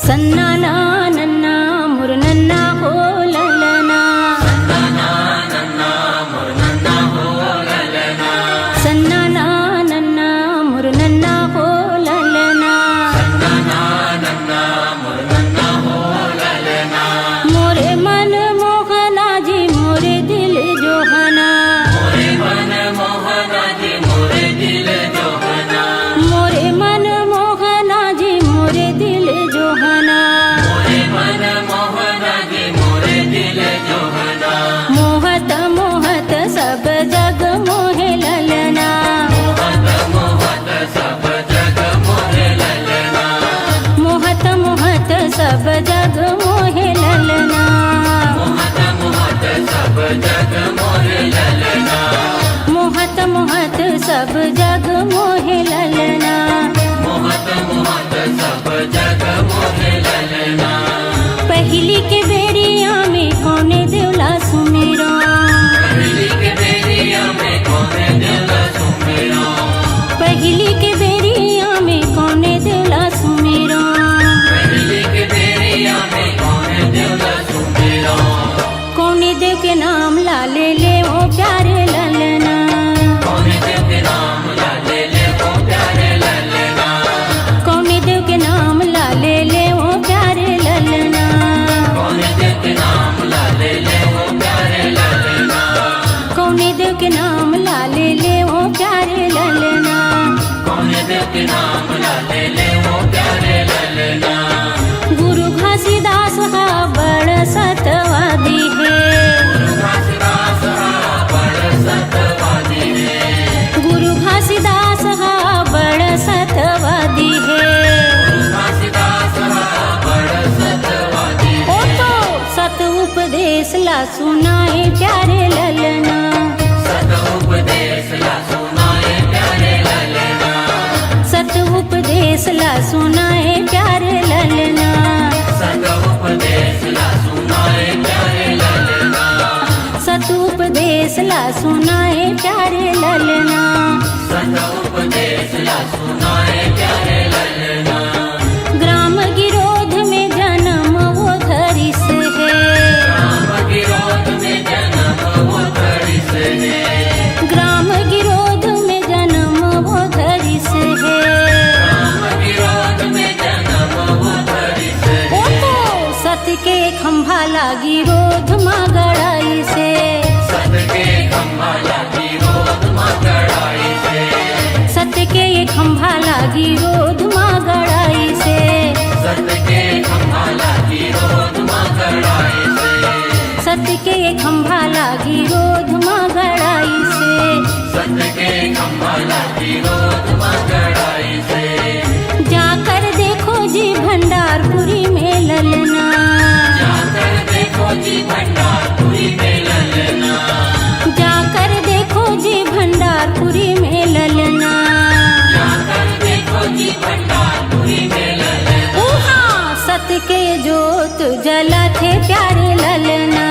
सन्नाना नन्ना मुरनन्ना हो ललना, सन्नाना नन्ना मुरनन्ना हो ललना, सन्नाना नन्ना मुरनन्ना हो ललना, सन्नाना नन्ना मुरनन्ना हो ललना। मोरे मन मोहना जी मोरे दिल जोहना, मोरे मन मोहना जी मोरे दिल जोहना, मोरे मन मोहना जी मोरे दिल जोहना, मोरे मन मोहना जी मोरे दिल जोहना। मोहत मोहत सब जग मोहे ललना, मोहत मोहत सब जग मोहे ललना, मोहत मोहत सब जग मोहे ललना, मोहत मोहत सब जग मोहे ललना, मोहत मोहत सब जग मोहे ललना। मोहत मोहत सब जग मोहे ललना। पहली के बेरिया में कौने देवला सुमेरा, पहली के बेरिया में कौने दिला सुमेरा, पहली के बेरिया में कौने देवला सुमेरा, पहली के बेरिया में कौने दिला सुमेरा। कौने देव के नाम लाले ले ओ प्यारे ललना, कौने देव के नाम लाले ले ओ प्यारे ललना, कौने देव के नाम लाले ले ओ प्यारे ललना, कौने देव के नाम लाले ले ओ प्यारे ललना, कौने देव के नाम लाले ले ओ प्यारे ललना। कौने देव के नाम लाले ले ओ प्यारे ललना। गुरु घासीदास हा बड़ सतवादी है, घासीदास बड़ सतवादी है, गुरु घासीदास हा बड़ सतवादी है। घासीदास बड़ सतवादी ओ तो सत उपदेश ला सुनाए प्यारे ललना, सत उपदेश ला सुनाए प्यारे ललना, सत उपदेश ला सुनाए प्यारे ललना, सत उपदेश ला सुनाए प्यारे ललना, सत उपदेश ला सुनाए प्यारे ललना। सत उपदेश ला सुनाए प्यारे ललना। ग्राम गिरोध में जन्म वो धरिस है, राम विरोध में जन्म वो धरिस है, ग्राम गिरोध में जन्म वो धरिस है। राम विरोध में जन्म वो धरिस ओ है। तो सत के खंभा लागी रोध माँ गड़ाई से, सत के खंभा लागी रोध माँ गड़ाई से, सत के ये खंभा लागी रोध माँ गड़ाई से, सत के खंभा लागी रोध माँ गड़ाई से, सत के ये खंभा लागी रोध माँ गड़ाई से। सत के खंभा लागी रोध माँ गड़ाई से। जाकर देखो जी भंडारपुरी में ललना, जाकर देखो जी भंडारपुरी में ललना, जाकर देखो जी भंडारपुरी में ललना। जाकर देखो जी भंडारपुरी में ललना। उहा सत के जोत जला थे प्यारे ललना,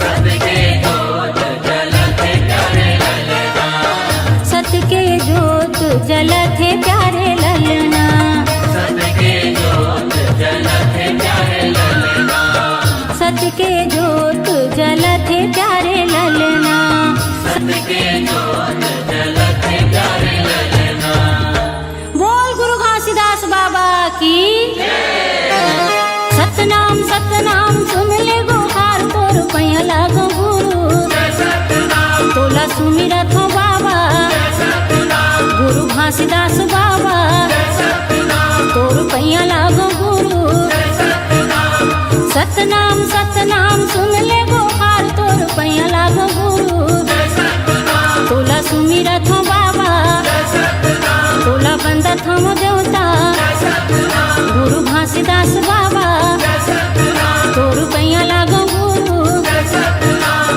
सत के जोत जलते प्यारे ललना, सत के जोत जला थे प्यारे ललना, सत के जोत जलते प्यारे ललना, सत के जोत जला थे प्यारे ललना। सत के जोत जलते प्यारे ललना। बोल गुरु घासीदास बाबा की सतनाम सतनाम सुन ले गुहार तोर पैया लागो गुरु, तोला सुमिरा थो बाबा गुरु घासीदास बाबा, तोर पैया लागो गुरु। सतनाम सतनाम सुन ले गुहार तोर पैया लागो गुरु, तोला सुमिरा थो बाबा तोला बंदा थम देवता गुरु घासीदास बाबा, तोर पैया लागो गुरु,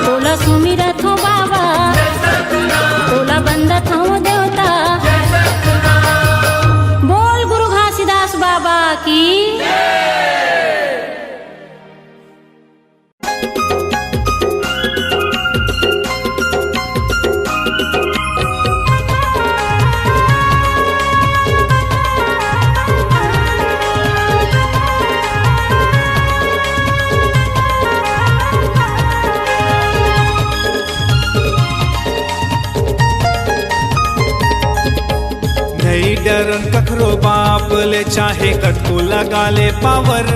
तोला सुमिरा थो बाबा तोला बंदा थम देवता। बोल गुरु घासीदास बाबा की डरन कखरो बाप ले चाहे कतको लगा ले पावर।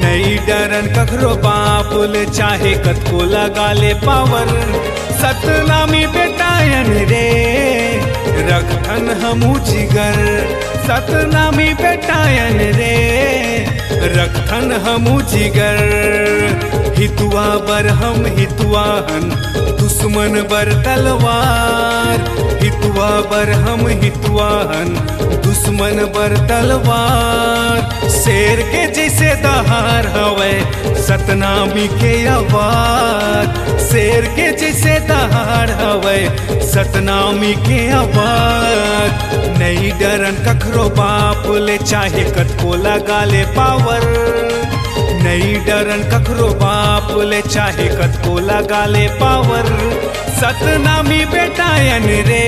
नहीं डरन कखरो बाप ले चाहे कतको लगा ले पावर। सतनामी बेटायन रे रखथन हमू जिगर। सतनामी बेटायन रे रखथन हमू जिगर। हितुआ बर हम हितुआहन दुश्मन बर तलवार। हितुआ बर हम हितुआहन दुश्मन बर तलवार। शेर के जैसे दहार हवे सतनामी के आवाज। शेर के जैसे दहाड़ हवे सतनामी के आवाज। नहीं डरन कखरो बाप ले चाहे कतको लगा ले पावर। नहीं डरन कखरो बाप ले चाहे कतको लगा ले पावर। सतनामी बेटायन रे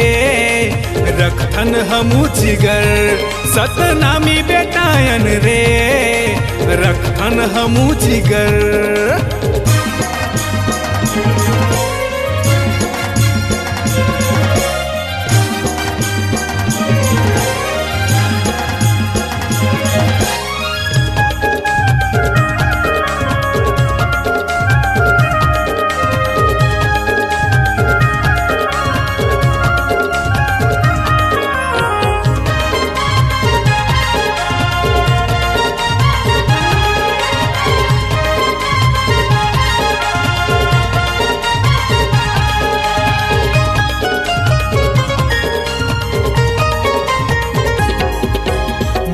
रखथन हमू जिगर। सतनामी बेटायन रे रखथन हमू जिगर।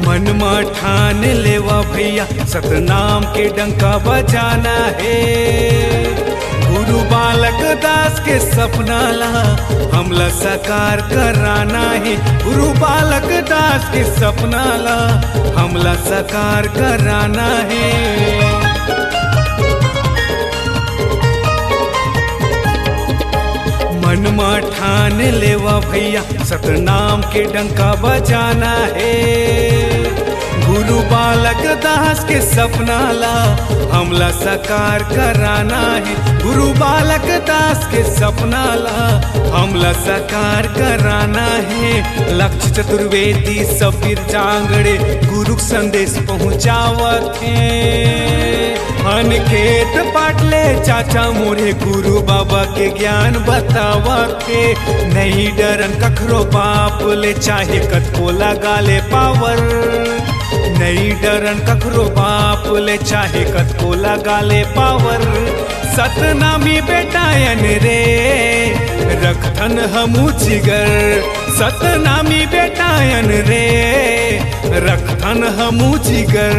मन में ठान लेवा भैया सतनाम के डंका बजाना है। गुरु बालक दास के सपना ला हमला साकार कराना है। गुरु बालक दास के सपना ला हमला साकार कराना है। मन में ठान लेवा भैया सतनाम के डंका बजाना है। गुरु बालक दास के सपना ला हमला साकार कराना है। गुरु बालक दास के सपना ला हमला साकार कराना है। लक्ष्य चतुर्वेदी सबीर जांगड़े गुरु संदेश पहुँचावत है। अनखेत पाटले चाचा मोरे गुरु बाबा के ज्ञान बतावा के। नहीं डरन कखरो बाप ले चाहे कतको लगा ले पावर। नहीं डरन कखरो बाप ले चाहे कतको लगा ले पावर। सतनामी बेटायन रे रखथन हमू जिगर। सतनामी बेटायन रे रखथन हमू जिगर।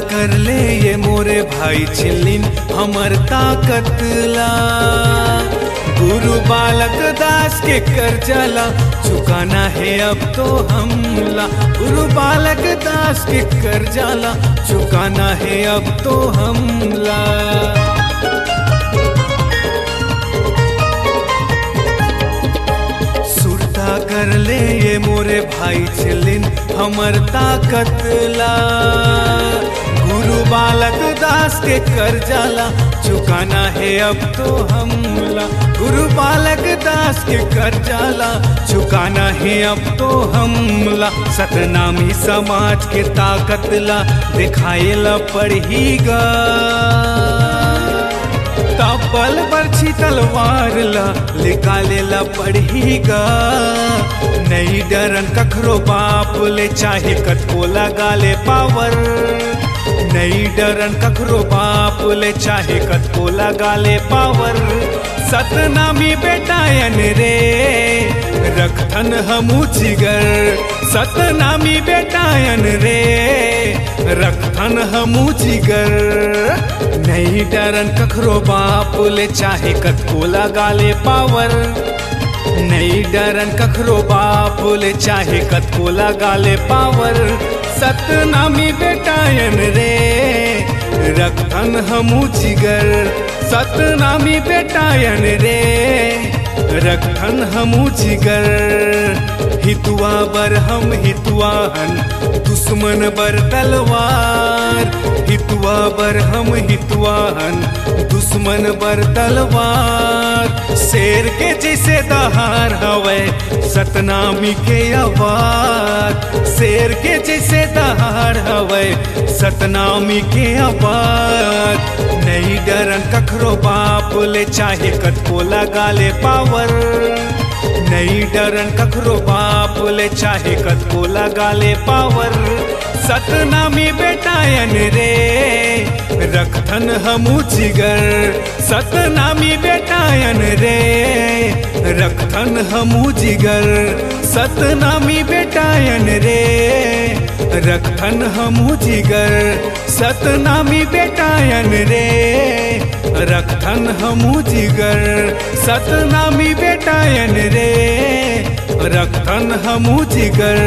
कर ले ये मोरे भाई छिलिन हमर ताकत ला। गुरु बालक दास के कर्जला चुकाना है अब तो हमला। गुरु बालक दास के कर्जला चुकाना है अब तो हमला। सुरता कर ले ये मोरे भाई छिलिन हमर ताकत ला। गुरु बालक दास के कर्जला चुकाना है अब तो हमला। गुरु बालक दास के कर्जला चुकाना है अब तो हमला। सतनामी समाज के ताकत ला दिखाए ला पड़ेगा। तापल बरछी तलवार ला निकाले ला पड़ेगा। नहीं डरन कखरो बाप ले चाहे कतको लगा ले पावर। नहीं डरन कखरो बाप ले चाहे कतको लगा ले पावर। सतनामी बेटायन रे रखथन हमू जिगर। सतनामी बेटायन रे रखथन हमू जिगर। नहीं डरन कखरो बाप ले चाहे कतको लगा ले पावर। नहीं डरन कखरो बाप ले चाहे कतको लगा ले पावर। सतनामी बेटायन रे रखथन हमू जिगर। सतनामी बेटायन रे रखथन हमू जिगर। हितुआ बर हम हितुआहन दुश्मन बर तलवार। हितुआ बर हम हितुआहन दुश्मन बर तलवार। शेर के जैसे दहाड़ हवे सतनामी के आवाज। शेर के जैसे दहाड़ हवे सतनामी के आवाज। नहीं डरन कखरो बाप ले चाहे कतको लगा ले पावर। नहीं डरन कखरो बाप ले चाहे कतको लगा ले पावर। सतनामी बेटायन रे रखथन हमू जिगर। सतनामी बेटायन रे रखथन हमू जिगर। सतनामी बेटायन रे रखथन हमू जिगर। सतनामी बेटायन रे रखथन हमू जिगर। सतनामी बेटायन रे रखथन हमू जिगर।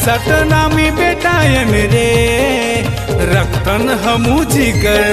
सतनामी बेटायन रे रखथन हमू जिगर।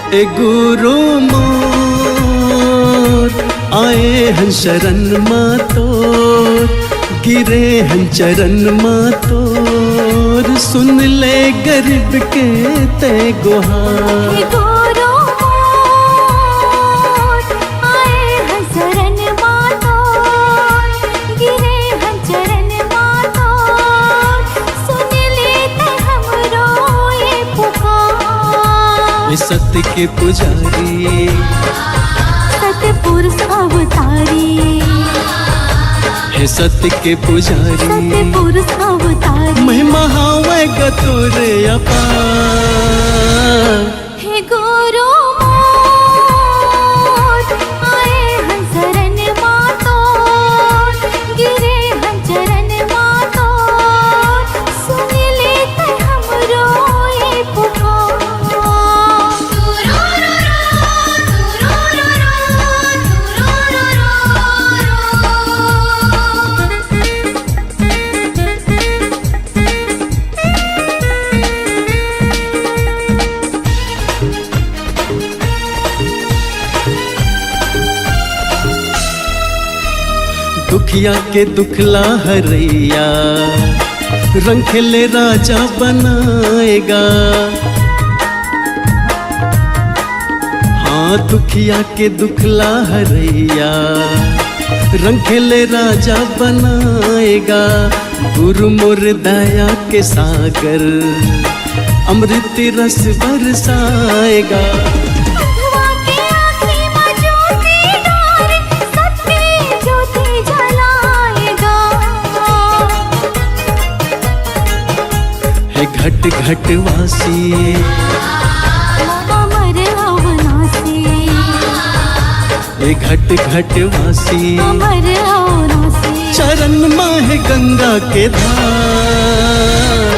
ए गुरु मोर आए हन शरण मातोर। गिरे हन चरण मातोर। सुन ले गरीब के ते गुहार। गुरु मोर आए हन शरण मातोर। गिरे हन चरण मातोर। सुन लेते हमरो ये पुकार। ए सत्य के पुजारी सतपुरुष अवतारी। हे सत्य के पुजारी सतपुरुष अवतारी। महिमा हावे गतुर अपार। हे गुरु मोर आए हन शरण मातोर। गिरे हन चरण मातोर। सुन लेते हमरो ये पुकार। दुखिया के दुखला हरैया रंग खेले राजा बनाएगा। हाँ दुखिया के दुखला हरैया रंग खेले राजा बनाएगा। गुरु मोर दया के सागर अमृत रस बरसाएगा। घट घट वासी अमर अवनासी। ए घट घट वासी अमर अवनासी। चरण माह गंगा के धार।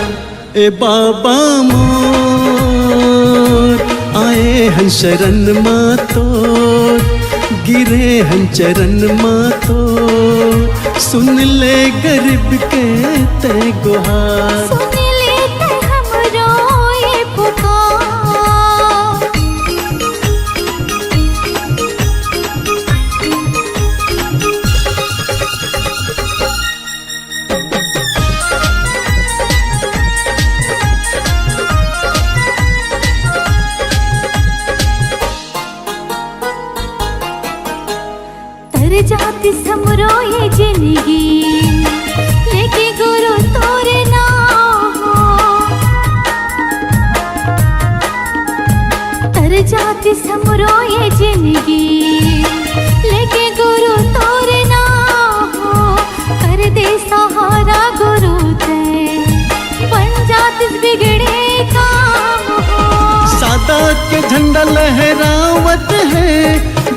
ए बाबा मोर आए हन शरण मातोर। गिरे हन चरण मातोर। सुन ले गरीब के ते गुहार। तर जाती समरो ये जिंदगी लेके गुरु तोरे नाम तर जाती समरो ये जिंदगी लेके गुरु तोरे नाम कर दे सहारा गुरु ते बन जाती बिगड़े काम सादा के झंडा लहरावत है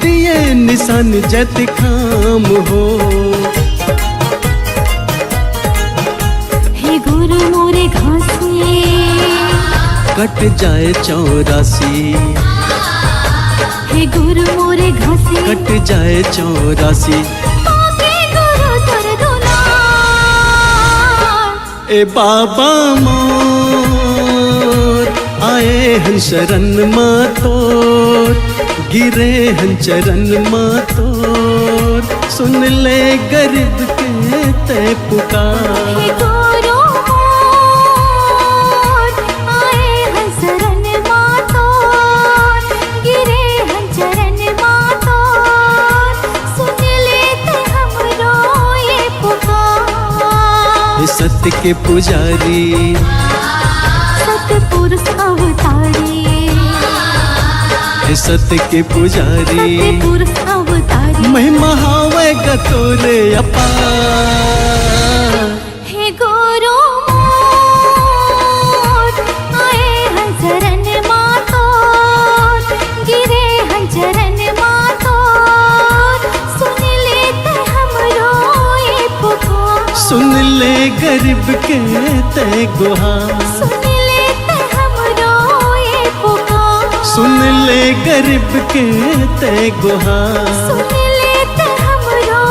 दिए निशान जत खाम हो हे गुरु मोरे घासी कट जाए 84 हे गुरु मोरे घासी कट जाए 84 पाके गुरु तर दुलार ए बाबा मोर आए हन शरण माँ तोर गिरे हन चरण माँ तोर सुन ले गरीब के ते पुकार हे गुरु मोर आए हन शरण मातोर गिरे हन चरण मातोर सुन लेते हमरो ये पुकार हे सत्य के पुजारी सतपुरुष अवतारी हे सत्य के पुजारी सतपुरुष अवतारी महिमा हावे गतोरे अपार हे गुरु मोर आए हन शरण मातोर गिरे हन चरण मातोर सुन लेते हमरो ये पुकार सुन ले गरीब के ते गुहार सुन लेते हमरो ये पुकार सुन ले गरीब के ते गुहार सुन लेते हमरो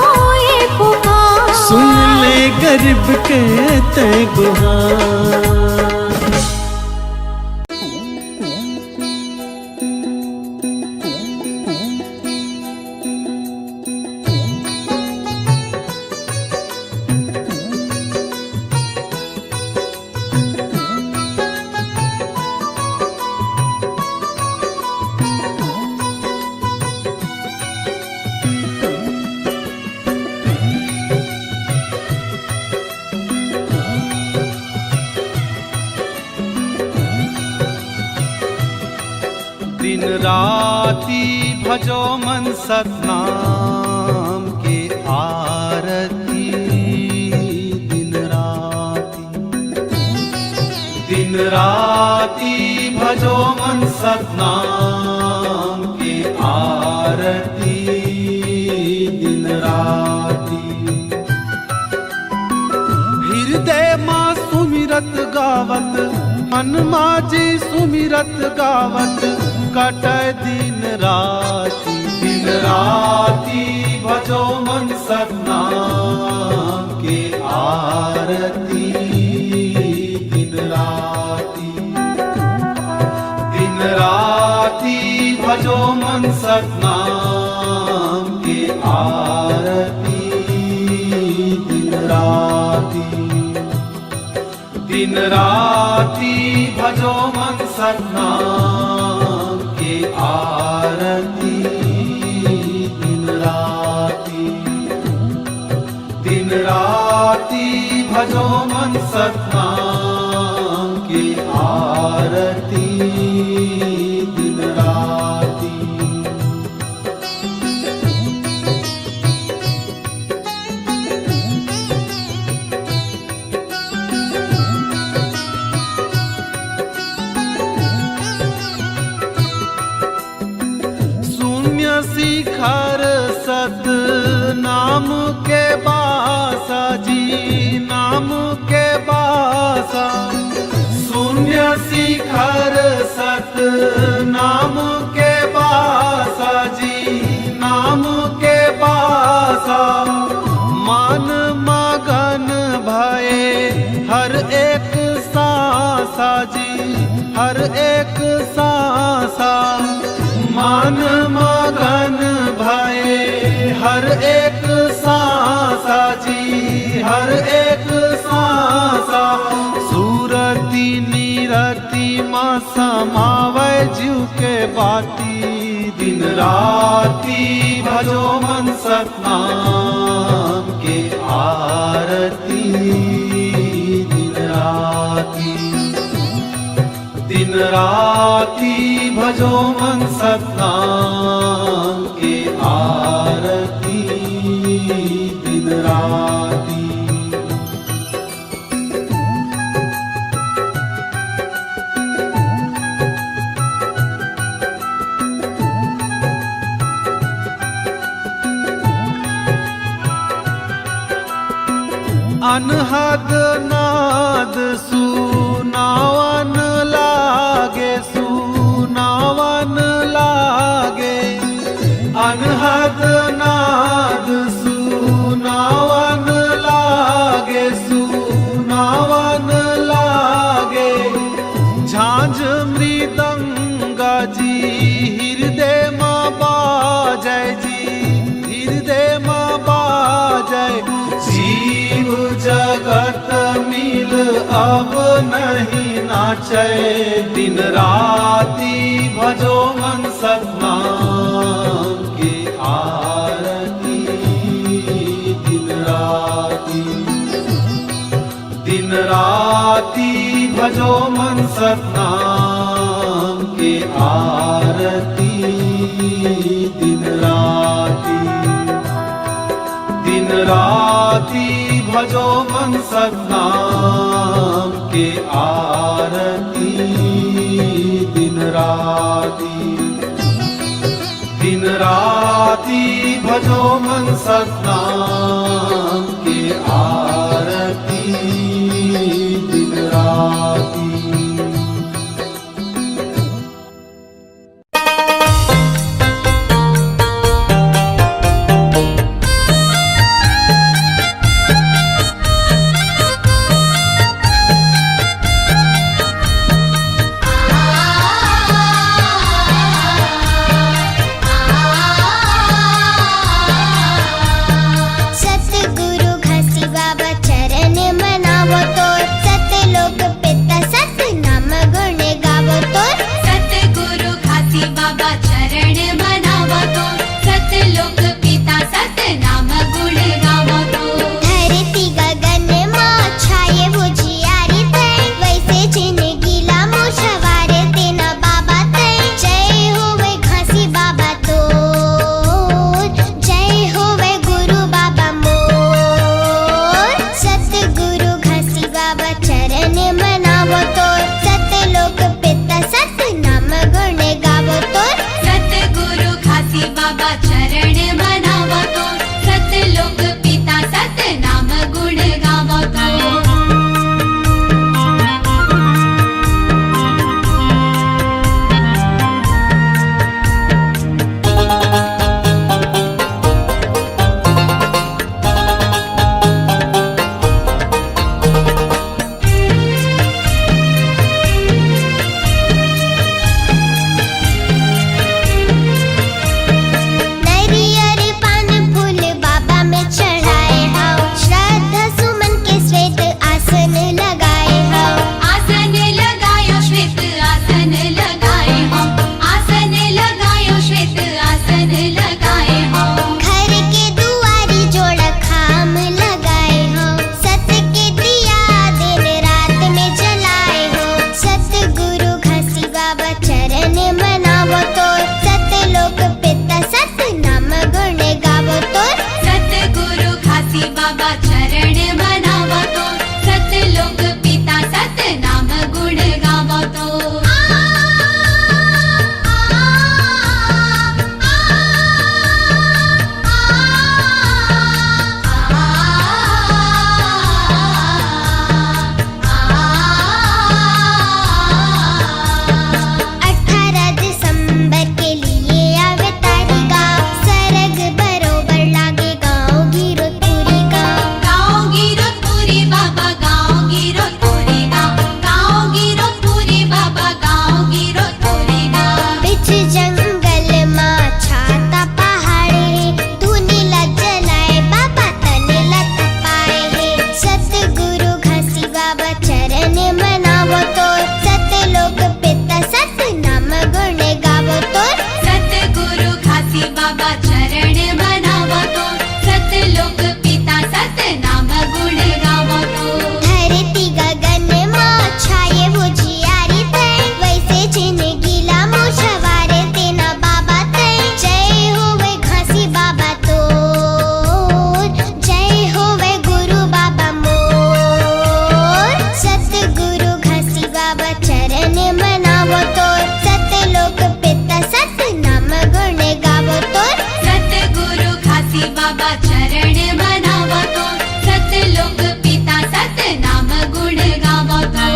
ये पुकार सुन ले गरीब के ते गुहार दिन राती भजो मन सतनाम के आरती दिन राती भजो मन सतनाम के आरती दिन राती हृदय माँ सुमिरत गावत हनुमा जी सुमिरत गावत कटय दिन राती भजो मन सतनाम के आरती दिन राती भजो मन सतनाम के आरती दिन राती भजो मन सतनाम के आरती दिन राती भजो मन सतनाम के आरती दिन राती शिखर सत नाम के बासा जी नाम के बासा शून्य शिखर सत नाम के बासा जी नाम के बासा मन मगन भये हर एक सांसा जी हर एक सांसा मन मगन भये हर एक सांसा जी हर एक सांसा सूरती नीरती माँ समावे जीव के बाती दिन दिन राती भजो मन सतनाम के आरती दिन राती भजो मन सतनाम के आरती दिन राती अनहद नाद सुनावन लागे सुनावन लागे अनहद नाद सुनावन लागे सुनावन लागे झांझ मृदंगा जी हृदय माँ बाजय जी हृदय माँ बाजय जीव जगत मिल अब नहीं नाचे दिन राती भजो मन सतनाम के आरती दिन राती भजो मन सतनाम के आरती दिन राती भजो मन सतनाम के आरती दिन राती भजो मन सतनाम के आरती दिन राती सतगुरु घासी बाबा चरण मनावो तोर सतलोक पिता सत नाम गुण गावो तोर सतगुरु घासी बाबा चरण मनावो तोर सतलोक पिता सत नाम गुण गावो तोर धरती गगन माँ छाये उजियारी तै वैसे जिंदगी लामो सवारे तेना बाबा तै जय होवे घासी बाबा तोर जय होवे गुरु बाबा मोर सतगुरु घासी बाबा चरण मनावो तोर सतलोक पिता सत नाम गुण गावो तोर सतगुरु घासी बाबा चरण मनावो तोर सतलोक पिता सत नाम गुण गावो तोर नरियर बाबा चरण मनावा तो सतलोक पिता सत नाम गुण गावा तो धरती गगन माँ छाये उजियारी तै वैसे जिंदगीला मुझवारे तेना बाबा तै जय होवे घासी बाबा तोर जय होवे गुरु बाबा मोर सतगुरु घासी बाबा चरण मनावो तोर सतलोक पिता सत नाम गुण गावो तोर सतगुरु घासी बाबा चरण मनावा तो सतलोक पिता सत नाम गुण गावा तो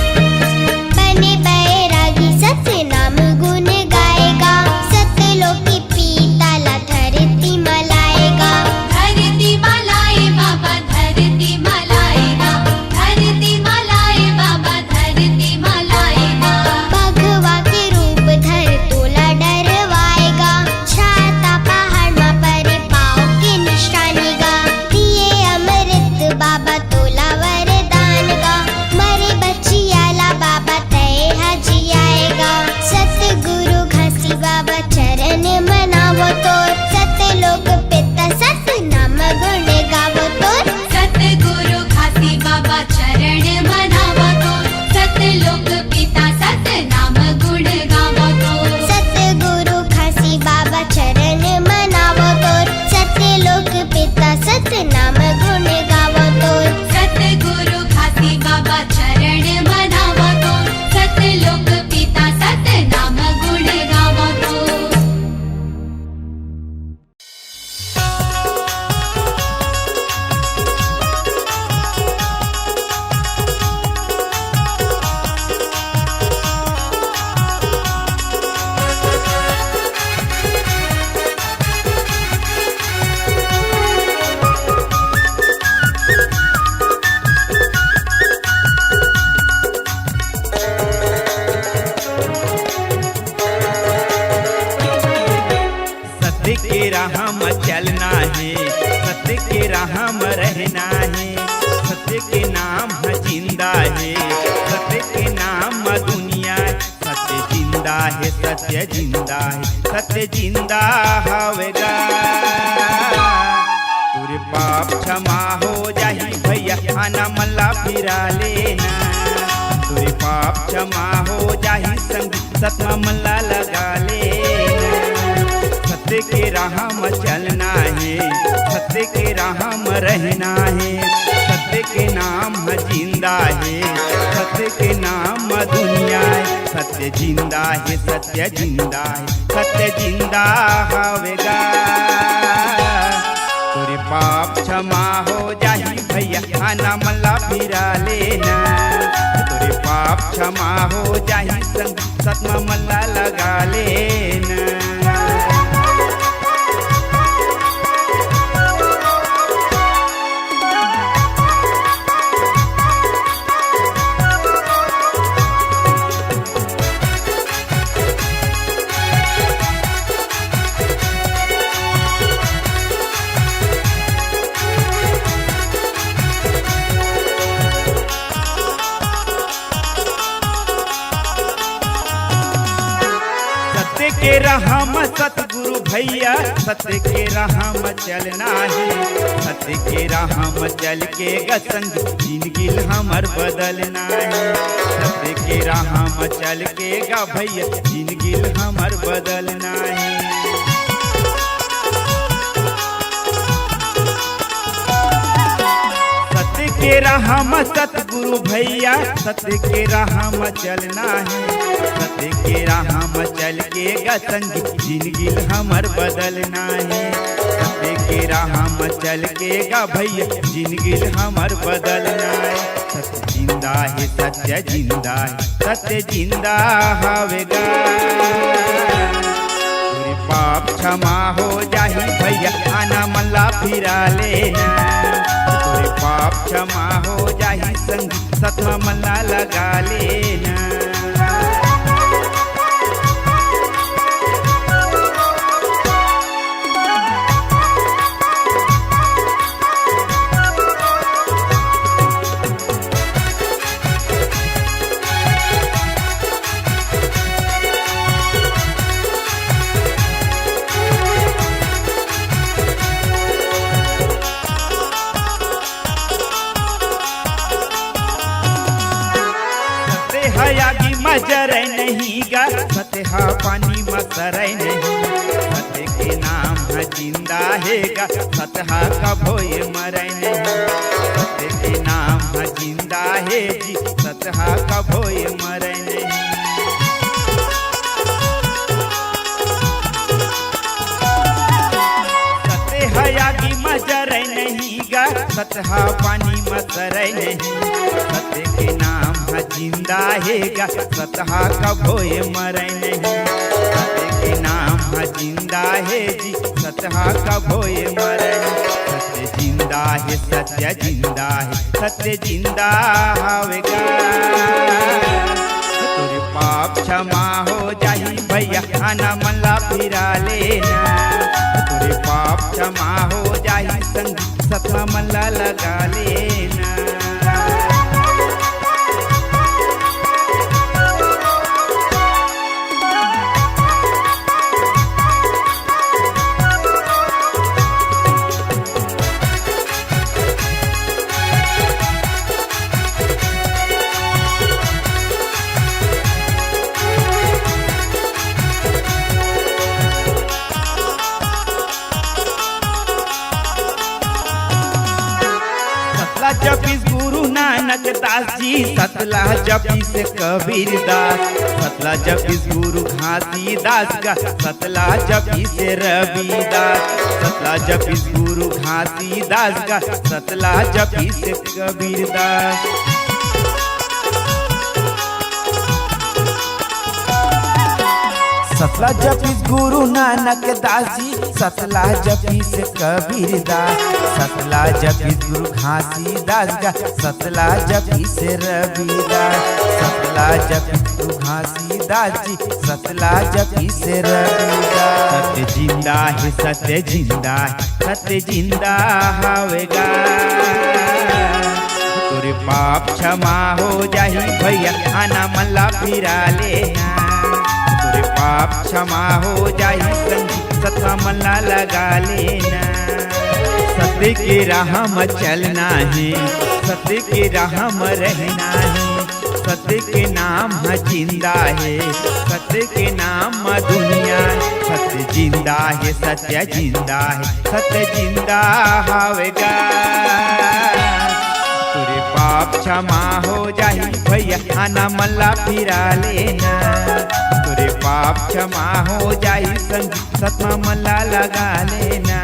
बने बैरागी सत नाम गुण गाएगा सतलोकी पीताला धरती मलाएगा धरती मलाए बाबा धरती मलाएगा धरती मलाए बाबा धरती मलाएगा भगवा के रूप धर तोला डरवाएगा छाता पहाड़ मा परे पाँव के निशानी गा दिए अमृत बाबा तोला वरदान गा मरे बचियाला बाबा तय हाजी आएगा सतगुरु घासी बाबा चरण मनावो तोर सतलोक पिता सत नाम गुण गावो तोर सतगुरु घासी बाबा चरण मनावा तो सतलोक पिता सत नाम गुण गावा तो सतगुरु घासी बाबा चरण मनावो तोर सतलोक पिता सत नाम गुण गावो तोर सतगुरु घासी बाबा चरण मनावा तो सतलोक पिता सत नाम गुण गावा तो सत्य के राह में चलना है सत्य के राह में रहना है सत्य के नाम है जिंदा है सत्य के नाम में दुनिया है सत्य जिंदा है सत्य जिंदा है सत्य जिंदा हवेगा तुरे पाप क्षमा हो जाही भैया आना मल्ला फिरा लेना तुरे पाप क्षमा हो जाही संग सतमा मल्ला लगा लेना सत्य के राह में चलना है सत्य के राह में रहना है सत्य के नाम है जिंदा है सत्य के नाम में दुनिया है सत्य जिंदा है सत्य जिंदा है सत्य जिंदा हवेगा तोरे पाप क्षमा हो जाही भैया आना मल्ला फिरा लेना तोरे पाप क्षमा हो जाही संग सतमा मल्ला लगा लेना सत्य के राह में सतगुरु भैया सत्य के राह में चलना है सत्य के राह में चल के गसंग जिंदगी हमर बदलना है सत्य के राह में चल के गा भैया जिंदगी हमर बदलना है सत्य के राह में सतगुरु भैया सत्य के राह में चलना है सत्य के राह में चल के गसंग जिंदगी हमर बदलना है सत्य के राह में चल के गा भैया जिंदगी हमर बदलना है सत्य जिंदा है सत्य जिंदा है सत्य जिंदा हवेगा तोरे पाप क्षमा हो जाही भैया आना मल्ला फिरा लेना तोरे पाप क्षमा हो जाही संगी सतमा मल्ला लगा लेना। हयागी मजर नहीं गा सतहा पानी मसर नहीं, सत्य के नाम है जिंदा है गा सतहा कभोय मर नहीं, सत्य के नाम है जिंदा है जी सतहा कभोय मर नहीं। सत्य हयागी मजर नहीं गा सतहा पानी मसर नहीं, सत्य के नाम है जिंदा है गा सतहा कभोय मर नहीं, सत्य के नाम है जिंदा है जी सतहा कभोय मर नहीं। सत्य जिंदा है सत्य जिंदा है सत्य जिंदा हवेगा, तोरे पाप क्षमा हो जाही भैया आना मल्ला फिरा लेना, तोरे पाप क्षमा हो जाही संगी सतमा मल्ला लगा लेना। जपीस गुरु नानक दास जी सतला जपीस कबीर दास, सतला जपीस गुरु घासीदास का सतला जपीस रविदास, सतला जपीस गुरु घासीदास का सतला जपीस कबीर दास। सतला जपीस गुरु नानक दास जी सतला जपीस कबीर दास, सतला जपीस गुरु घासीदास का सतला जपीस रविदास, सतला जपीस गुरु घासीदास जी सतला जपीस रविदास। सत्य जिंदा है सत्य जिंदा है सत्य जिंदा हवेगा, तोरे पाप क्षमा हो जाही भैया आना मल्ला फिरा लेना, तोरे पाप क्षमा हो जाही संगी सतमा मल्ला लगा लेना। सत्य के राह में चलना है सत्य के राह में रहना है, सत्य के नाम है जिंदा है सत्य के नाम में दुनिया है, सत्य जिंदा है सत्य जिंदा है सत्य जिंदा हवेगा, तोरे पाप क्षमा हो जाही भैया आना मल्ला फिरा लेना, तोरे पाप क्षमा हो जाही संगी सतमा मल्ला लगा लेना,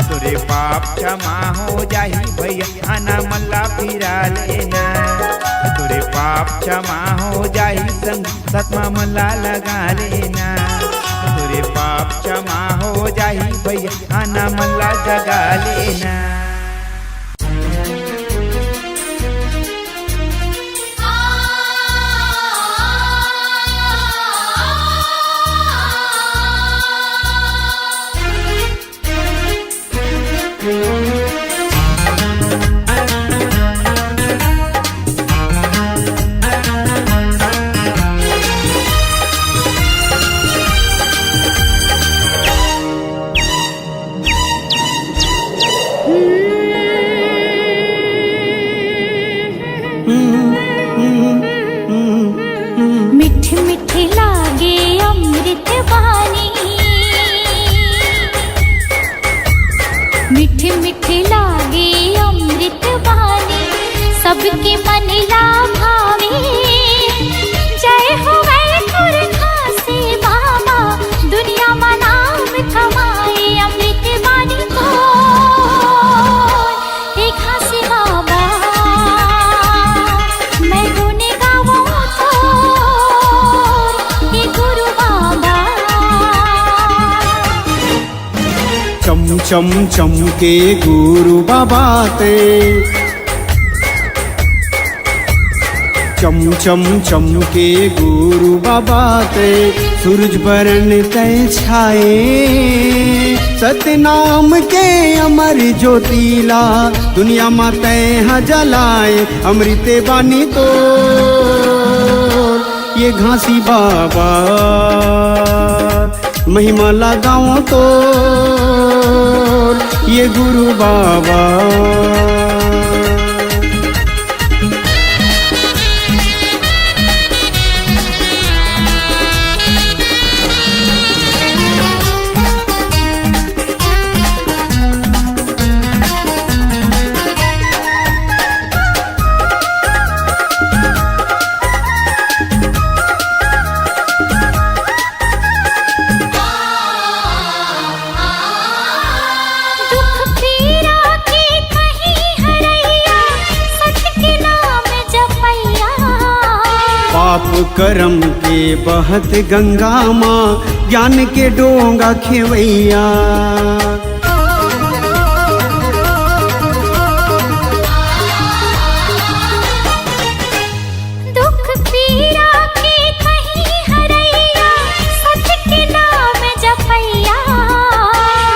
तोरे पाप क्षमा हो जाही भैया आना मल्ला फिरा लेना, तोरे पाप क्षमा हो जाही संगी सतमा मल्ला लगा लेना, तोरे पाप क्षमा हो जाही भैया आना मल्ला जगा लेना। मिठी मिठी लागे अमृत वाणी, मिठी मिठी लागे अमृत वाणी, सबके मन ला भावे। जय हो वैकुंठ खासे बाबा, दुनिया में नाम कमाए अमृत वाणी को। हे खासे बाबा मैं गुण गाऊं तो, हे गुरु बाबा। चम चम चम के गुरु बाबा ते चम चम चमके गुरु बाबा ते सूरज बरन तय छाए सतनाम के अमर ज्योतिला दुनिया मा तय जलाए अमृते बानी तो ये घासी बाबा महिमा लगाओ तो ये गुरु बाबा पाप करम के बहत गंगा माँ ज्ञान के डोंगा खेवैया दुख पीड़ा के कहीं हरैया सत्य के नाम जपैया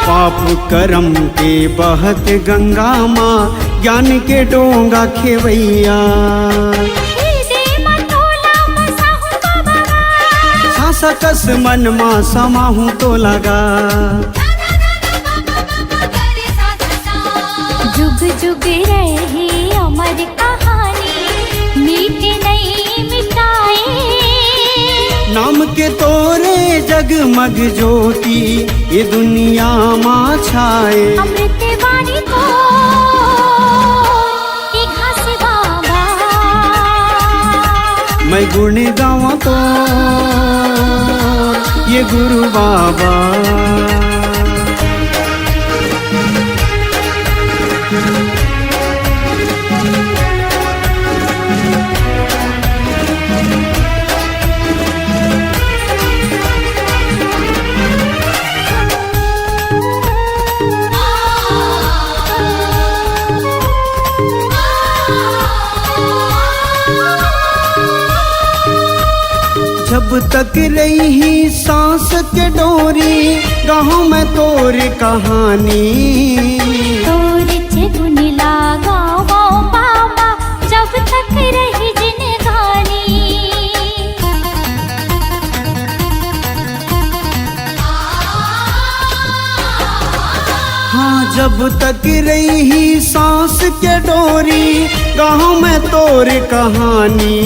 पाप करम के बहत गंगा माँ ज्ञान के डोंगा खेवैया सकस मन मा समाहूं तो लगा जुग जुग रही अमर कहानी मीठे नहीं मिटाए नाम के तोरे जगमग ज्योति ये दुनिया मा छाए अमृत वाणी को ये घासी बाबा मैं गुण गावा तो ये गुरु बाबा जब तक रही सांस के डोरी गाँव में तोर कहानी तोर गुन लागा वो बाबा जब तक रही जिंदगानी हाँ जब तक रही सांस के डोरी गाँव में तोर कहानी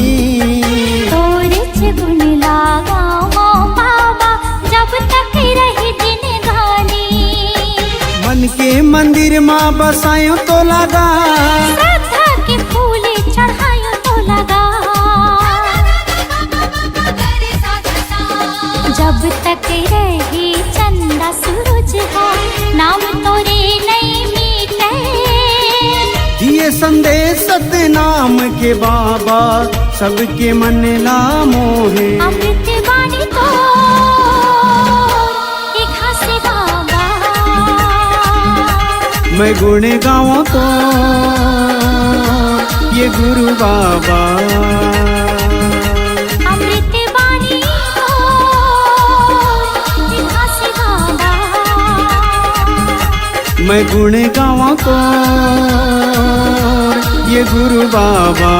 गुण लागा वो बाबा जब तक रही जिंदगानी मन के मंदिर माँ बसायो तो लगा श्रद्धा के फूल चढ़ायो तो लगा जब तक रही चंदा सूरज हो नाम तोरे नहीं मिटे दिए संदेश सतनाम के बाबा सबके मन ला मोहे अमृत वाणी तो ये घासी बाबा मैं गुण गाऊं तो ये गुरु बाबा अमृत वाणी तो ये घासी बाबा मैं गुण गाऊं तो ये गुरु बाबा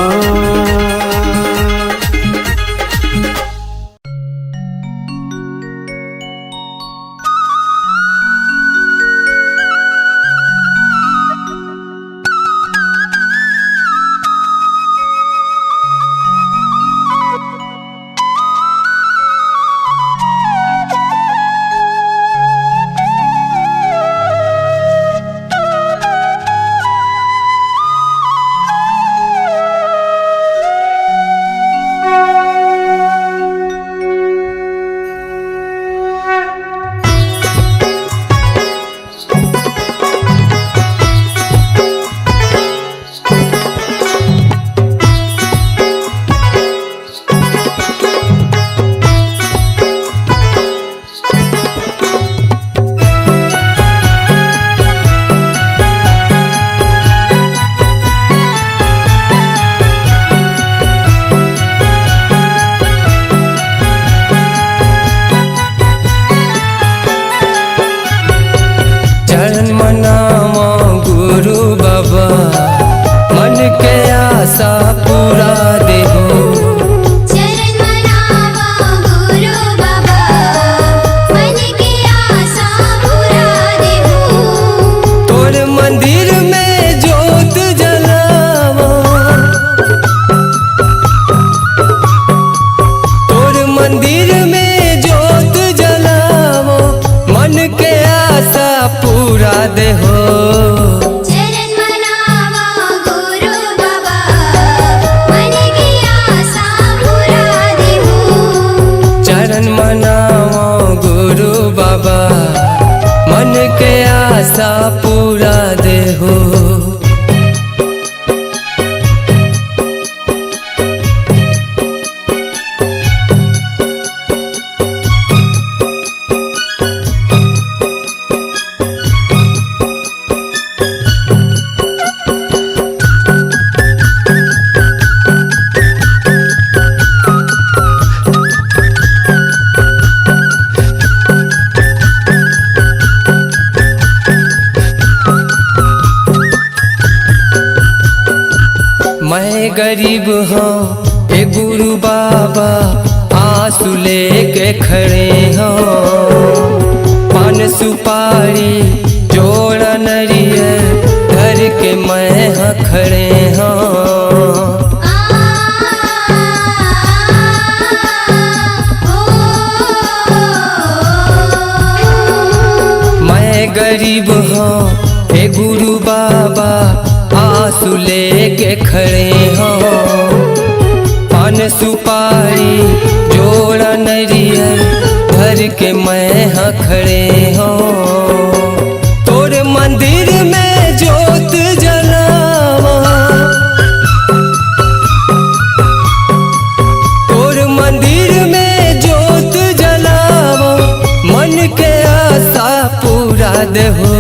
आशा पूरा दे हो। मैं गरीब हूँ ए गुरु बाबा आंसू लेके खड़े हूँ। पान सुपारी जोड़ा नरियर धर के मैं हाँ खड़े हूँ। मैं गरीब हूँ ए गुरु बाबा आंसू लेके खड़े हों। पान सुपारी जोड़ा नरियर भर के मैं हाँ खड़े हों। तोर मंदिर में जोत जलावा, तोर मंदिर में जोत जलावा, मन के आशा पूरा दे हो।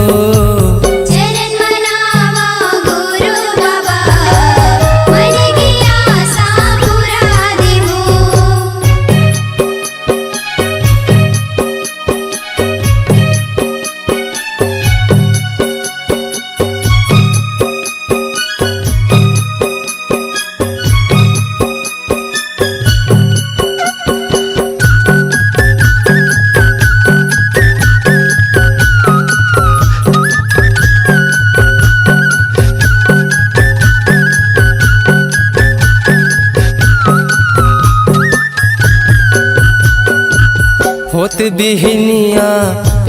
होत बिहनिया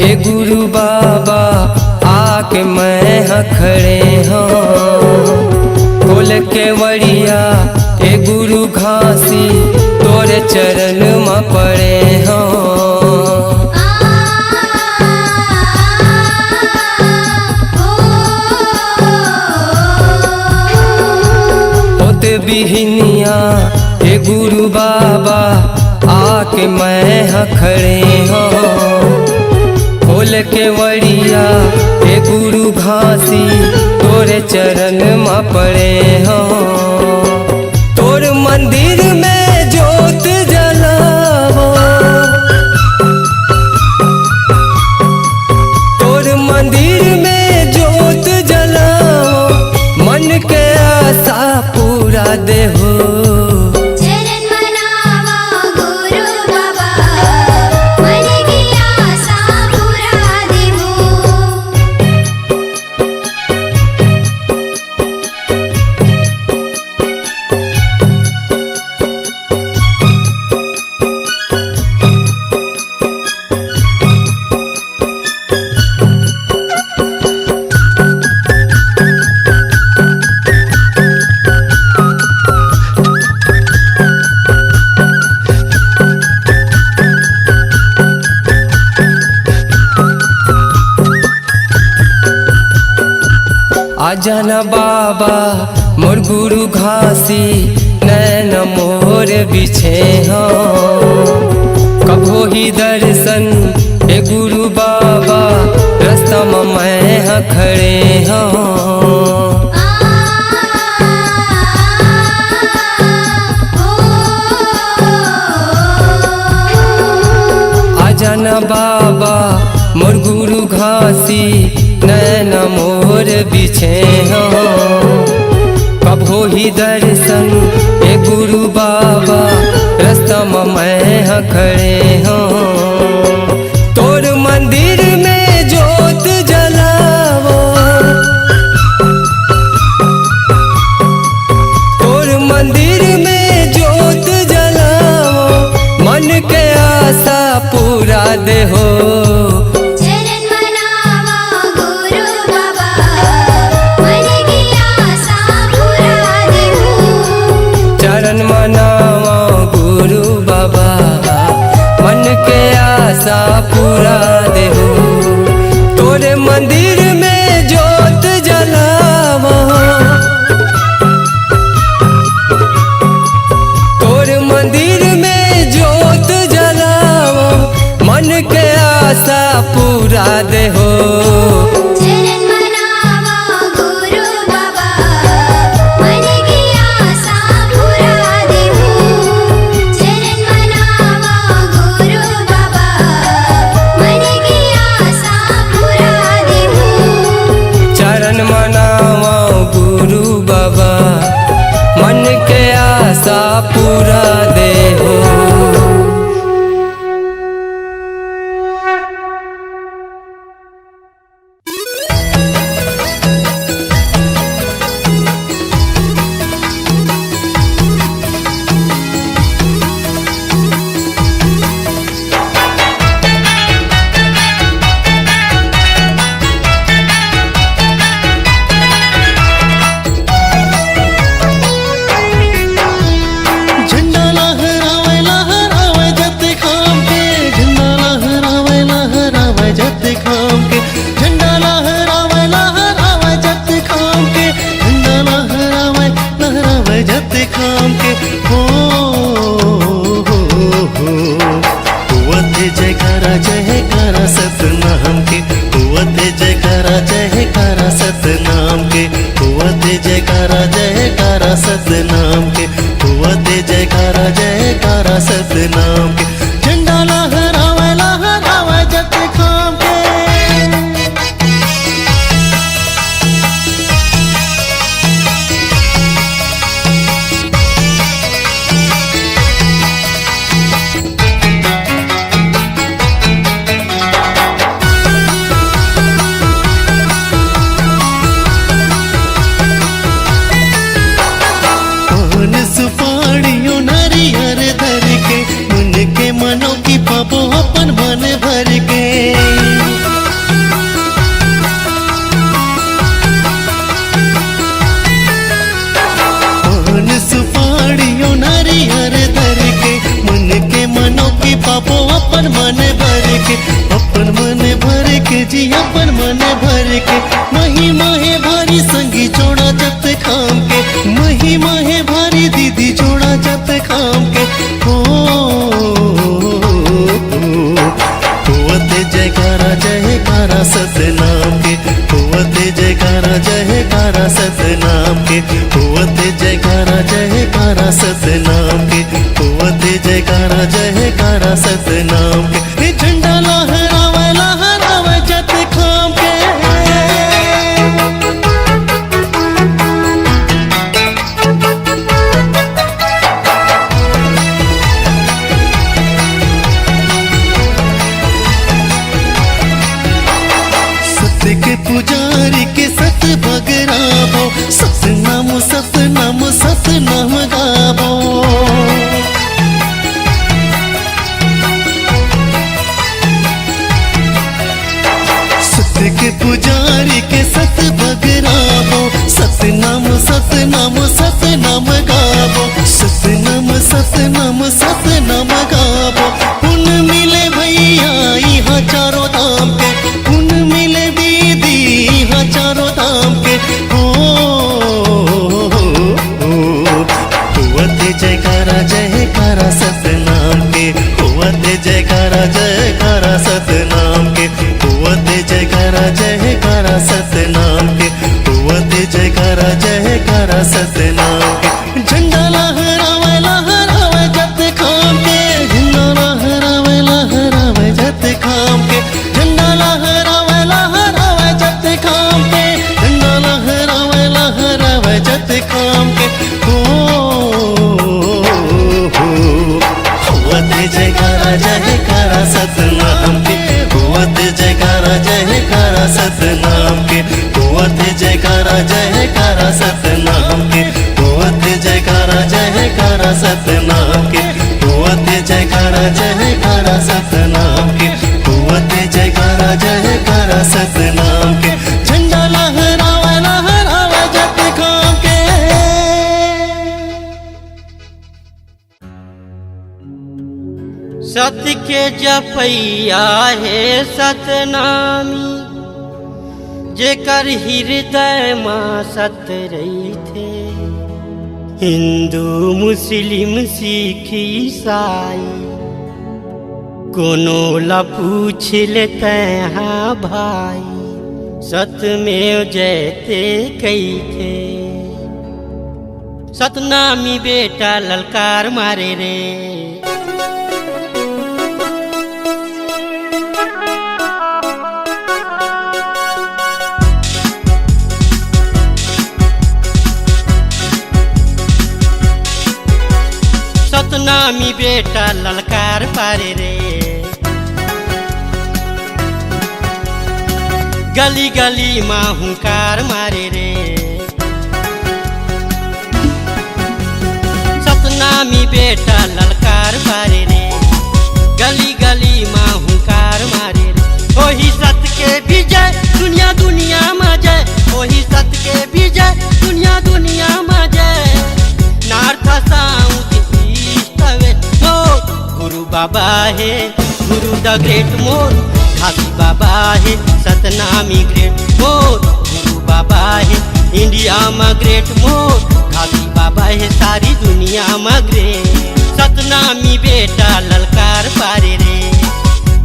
ए गुरु बाबा आके मैं हाँ खड़े हूँ। खोल के वड़िया ए गुरु घासी तोरे चरण में पड़े हूँ। होत बिहनिया ए गुरु बाबा आके मैं हाँ खड़े हूँ। खोल के वड़िया ए गुरु घासी तोरे चरण में पड़े हूँ। तोर मंदिर में जोत जलावो, तोर मंदिर में जोत जलावो, मन के आशा पूरा दे हो। आजाना बाबा मोर गुरु घासी नैन मोर बिछे हों। कभो ही दर्शन ए गुरु बाबा रास्ता में मैं हाँ खड़े हों। आजाना बाबा मोर गुरु घासी नैन मोर बिछे हों। कभो ही दर्शन ए गुरु बाबा रास्ता में मैं हाँ खड़े हों। तोर मंदिर में जोत जलावो, तोर मंदिर में जोत जलावो, मन के आशा पूरा दे हो। चरण मनावा गुरु बाबा मन के आशा पूरा दे हो। तोरे मंदिर में मंदिर में जोत जलाओ मन के आशा पूरा दे हो चरण मनावा गुरु बाबा मन की आशा पूरा दे हो चरण मनावा गुरु बाबा मन की आशा पूरा दे हो चरण मनावा गुरु बाबा मन के आशा पूरा दे हो। झंडा लहरावे लहरावे जते खाम के झंडा लहरावे लहरावे जते खाम के झंडा लहरावे लहरावे जते खाम के झंडा लहरावे लहरावे जते खाम के हो कुवते जयकारा जयकारा सतनाम के कुवते जयकारा जयकारा सतनाम के कुवते जयकारा जयकारा सतनाम के कुवते जयकारा जयकारा सतनाम के झंडा लहरावे लहरावे जते खाम के पान सुपाड़ियों नारियर धर के उनके मनों की पापो अपन मन भर के पान सुपाड़ियों नारियर धर के उनके मनों की पापो अपन मन भर के अपन मन भर के जी अपन मन भर के महिमा है भारी संगी जोड़ा जत खाम के महिमा है भारी दीदी जोड़ा जत खाम के हो कुवते जयकारा जयकारा सतनाम के कुवते जयकारा जयकारा सतनाम के कुवते जयकारा जयकारा सतनाम के कुवते जयकारा जयकारा सतनाम के झंडा लहरावे लहरावे जत खाम के सत्य के पुजारी के सत बगराबो सतनाम सतनाम सतनाम गाबो सत्य के पुजारी के सत बगराबो सतनाम सतनाम सतनाम गाबो सतनाम सतनाम सतनाम गाबो पुन मिले भैया यहाँ चारों धाम के पुन मिले दीदी यहाँ चारों धाम के हो कुवते जयकारा जयकारा सतनाम के कुवते जयकारा जयकारा सतनाम के कुवते जयकारा जयकारा सतनाम के कुवते जयकारा जयकारा सतनाम के झंडा लहरावे लहरावे जत खाम के झंडा लहरावे लहरावे जत खाम के झंडा लहरावे लहरावे जत खाम के झंडा लहरावे लहरावे जत खाम के हो कुवते जयकारा जयकारा सतनाम के कुवते जयकारा जयकारा सतनाम के कुवते जयकारा जयकारा सतनाम के कुवते जयकारा जयकारा सतनाम के कुवते जयकारा जयकारा सतनाम के कुवते जयकारा जयकारा सतनाम के झंडा लहरावे लहरावे जत खाम के सत्य के जपैया है सतनामी जेकर हृदय माँ सत रही थे हिंदू मुस्लिम सिख ईसाई कोनो ला पूछ लेते हाँ भाई, सतमेव जयते कही थे। सतनामी बेटा ललकार मारे रे, सतनामी बेटा ललकार पारे रे। गली गली माँ हुंकार मारे रे, सतनामी बेटा ललकार पारे रे। गली गली माँ हुंकार मारे रे। ओही सत के विजय दुनिया दुनिया में जय, ओही सत के विजय दुनिया दुनिया में जय। नॉर्थ साउथ ईस्ट वेस्ट मोर गुरु बाबा है, गुरु द ग्रेट मोर घासी बाबा है। सतनामी ग्रेट मोर गुरु बाबा है, इंडिया में ग्रेट मोर घासी बाबा है, सारी दुनिया में ग्रेट। सतनामी बेटा ललकार पारे रे,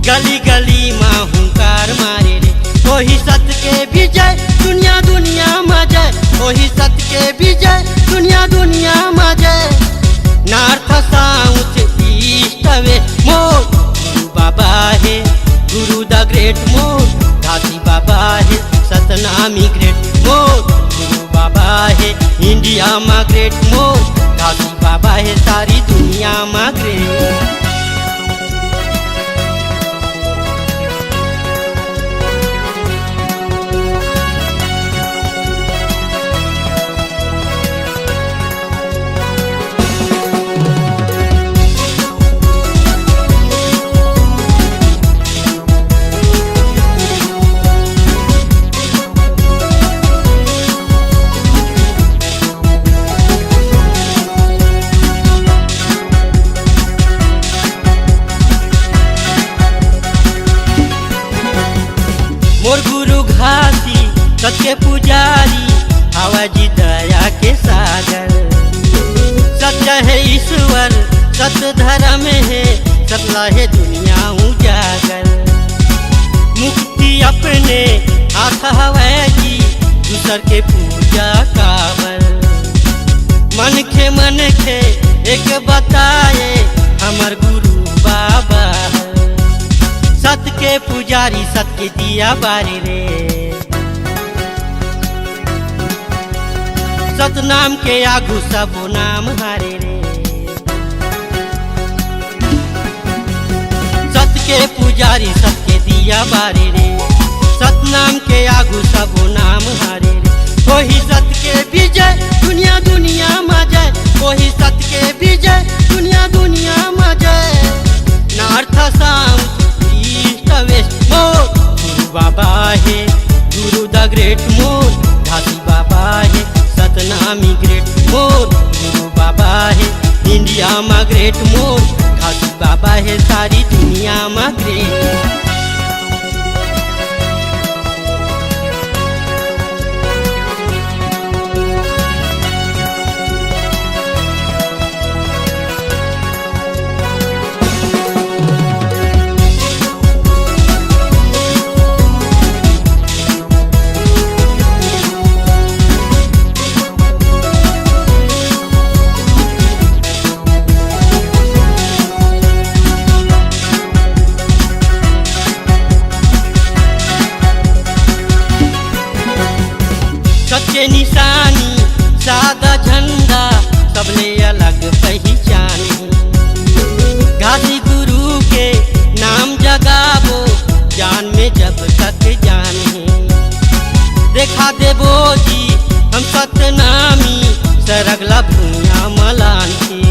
गली गली माँ हुंकार मारे रे। वही सत के विजय दुनिया दुनिया में जय, वही सत के विजय दुनिया दुनिया में जय। नॉर्थ साउथ ईस्ट वेस्ट मोर गुरु बाबा है, गुरु द ग्रेट मोर घासी बाबा है। सतनामी ग्रेट मोर गुरु बाबा है, इंडिया में ग्रेट मोर घासी बाबा है, सारी दुनिया में ग्रेट। मोर गुरु घासी सत्य पुजारी, आवाजी दया के सागर। सत्य है ईश्वर, सत्य धर्म है, सतला है दुनिया उजागर। मुक्ति अपने हाथ हवै जी, दूसर के पूजा काबर। मन के एक बताए हमर गुरु बाबा। सत के पुजारी सत के दिया बारे रे, सतनाम के आगू सब नाम हारे रे। सत के पुजारी सत के दिया बारे रे, सतनाम के आगू सब नाम हारे रे। वही सत के विजय दुनिया दुनिया में जय, वही सत के विजय दुनिया दुनिया में जय। नॉर्थ साउथ ईस्ट वेस्ट मोर गुरु बाबा है, गुरु द ग्रेट मोर घासी बाबा है। सतनामी ग्रेट मोर गुरु बाबा है, इंडिया में ग्रेट मोर घासी बाबा है, सारी दुनिया में ग्रेट। सच्चे निशानी सादा झंडा सबले अलग पहचान है। घासी गुरु के नाम जगावो जान में जब तक जान है। देखा देवो जी हम सतनामी सरगला भूया मलान के।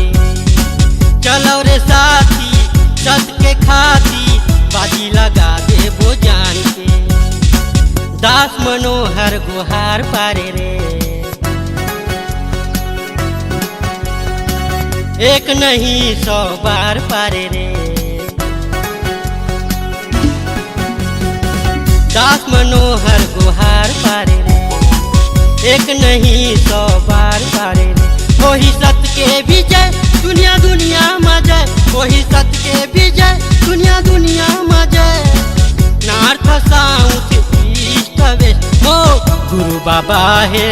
चलो रे साथी सत के खाती बाजी लगा देवो जान के। दास मनोहर गुहार पारे रे, एक नहीं 100 बार पारे रे। दास मनोहर गुहार पारे रे, एक नहीं 100 बार पारे रे। वही सत्य के विजय दुनिया दुनिया में जय, वही सत्य के विजय दुनिया दुनिया में जय। नॉर्थ साउथ ईस्ट वेस्ट मो गुरु बाबा है,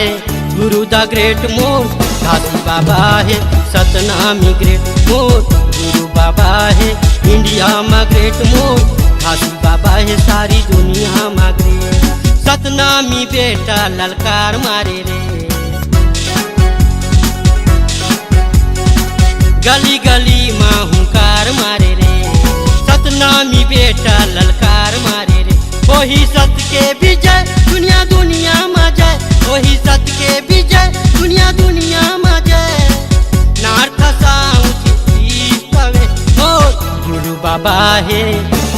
गुरु द ग्रेट मोर घासी बाबा है, सतनामी ग्रेट मोर गुरु बाबा है, इंडिया में ग्रेट मोर घासी बाबा है, सारी दुनिया में ग्रेट। सतनामी बेटा ललकार मारे रे, गली गली माँ हुंकार मारे रे। सतनामी बेटा ललकार मारे रे, वही सत्य के विजय दुनिया दुनिया में जय, वही सत्य के विजय दुनिया दुनिया में जय। नॉर्थ साउथ ईस्ट वेस्ट मोर गुरु बाबा है,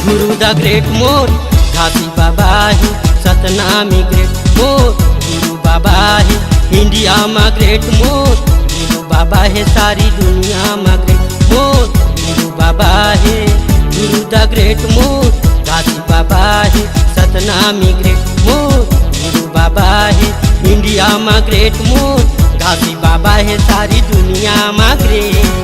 गुरु द ग्रेट मोर घासी बाबा है, सतनामी ग्रेट मोर गुरु बाबा है, इंडिया में ग्रेट मोर गुरु बाबा है, सारी दुनिया में ग्रेट मोर गुरु बाबा है, गुरु द ग्रेट मोर घासी बाबा है, सतनामी ग्रेट मोर गुरु बाबा है, इंडिया में ग्रेट मोर घासी बाबा है, सारी दुनिया में ग्रेट।